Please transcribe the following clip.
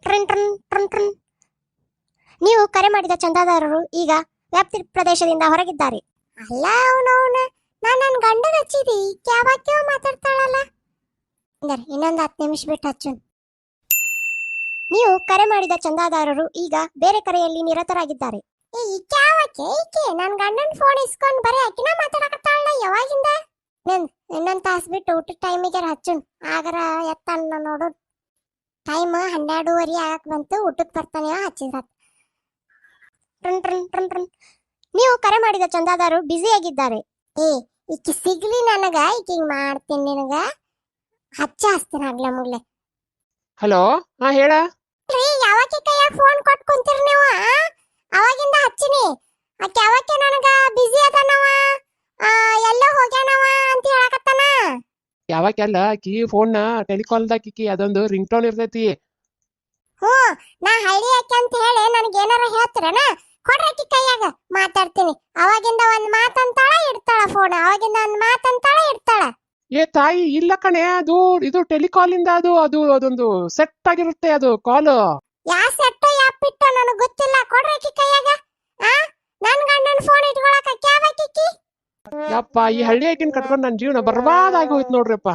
Train train train train. ನೀವು ಕರೆ ಮಾಡಿದ ಚಂದಾದಾರರು ಈಗ ವ್ಯಾಪ್ತಿ ಪ್ರದೇಶದಿಂದ ಹೊರಗಿದ್ದಾರೆ. ಅಲ್ಲ ಅವನವನ ನಾನು ನನ್ನ ಗಂಡನ ಹಚ್ಚಿದಿ ಕ್ಯಾವ ಮಾತಾಡ್ತಾಳಲ್ಲ. ಇನ್ನೊಂದು 10 ನಿಮಿಷ ಬಿಟ್ಟು ಹಚ್ಚು. ನೀವು ಕರೆ ಮಾಡಿದ ಚಂದಾದಾರರು ಈಗ ಬೇರೆ ಕರೆಯಲ್ಲಿ ನಿರತರಾಗಿದ್ದಾರೆ. ಈಕೆ ನನ್ನ ಗಂಡನ ಫೋನ್ ಇಸ್ಕೊಂಡು ಬರೀ ಅಕಿನ ಮಾತಾಡಕತ್ತಾಳ ಯಾವಾಗಿಂದ. ಇನ್ನೊಂದು ತಾಸು ಬಿಟ್ಟು ಊಟದ ಟೈಮಿಗೆ ಹಚ್ಚು. ಆಗರ ಎತ್ತನ್ನ ನೋಡು. ಟೈಮ್ 12:30 ಆಗಕ್ ಬಂತು. ಊಟಕ್ಕೆ ಬರ್ತಾನೆ ಹಚ್ಚಿದ್ರ. Train train train train. ನೀವು ಕರೆ ಮಾಡಿದ ಚಂದಾದಾರರು ಬ್ಯುಸಿ ಆಗಿದ್ದಾರೆ. ಈಕಿ ಸಿಗ್ಲಿ ನನಗ, ಈಕಿ ಮಾಡ್ತೀನಿ ನಿನಗ ಹಚ್ತೀನಿ ಆಗ್ಲ ಮುಗ್ಲೆ. ಹಲೋ, ಹಾ ಹೇಳ. ಯಾವಾಗ ಕೈಯಾಗ ಫೋನ್ ಕೊಟ್ಟು ಕುಂತೀರಿ ನೀವು? ಅವಾಗಿಂದ ಹಚ್ಚಿನಿ. ಆಕೆ ಯಾವಕ್ಕೆ ನನಗ ಬ್ಯುಸಿ ಅದಾನವ, ಎಲ್ಲೋ ಹೋಗ್ಯಾನವ ಅಂತ ಹೇಳಕತ್ತಾನ. ಯಾವಾಗೆಲ್ಲ ಆಕಿ ಫೋನ್ ಟೆಲಿಕಾಲ್ದಾಕಿ ಅದೊಂದು ರಿಂಗ್ ಟೋನ್ ಇರ್ತೈತಿ. ನಾ ಹಳ್ಳಿ ಆಕೆ ಅಂತ ಹೇಳಿ ನನಗೆ ಏನಾರ ಹೇಳ್ತೀರನ? ಕೊಡ್ರಿ ಆಕಿ ಕೈಯಾಗ ಮಾತಾಡ್ತೀನಿ. ಅವಾಗಿಂದ ಒಂದ್ ಮಾತಂತಾಳ ಇಡ್ತಾಳ ಫೋನ್, ಅವಾಗಿಂದ ಒಂದ್ ಮಾತಂತಾಳ ಇಡ್ತಾಳ. ಏ ತಾಯಿ, ಇಲ್ಲ ಕಣೆ, ಅದು ಇದು ಟೆಲಿಕಾಲಿಂದ ಅದೊಂದು ಸೆಟ್ ಆಗಿರುತ್ತೆ ಅದು ಕಾಲ್. ಯಾ ಸೆಟ್ ಯಾ ಪಿಟ್ಟ ನನಗೆ ಗೊತ್ತಿಲ್ಲ. ಕೊಡ್ರಿ ಆಕಿ ಕೈಯಾಗ. ನನ್ ಗಂಡನ ಫೋನ್ ಇಟ್ಕೊಳಕ ಕ್ಯಾವಕಿ. ಯಪ್ಪ, ಈ ಹಳ್ಳಿ ಆಕಿನ ಕಟ್ಕೊಂಡು ನನ್ನ ಜೀವನ ಬರ್ಬಾದಾಗಿ ಹೋಯ್ತು ನೋಡ್ರಿಪ್ಪ.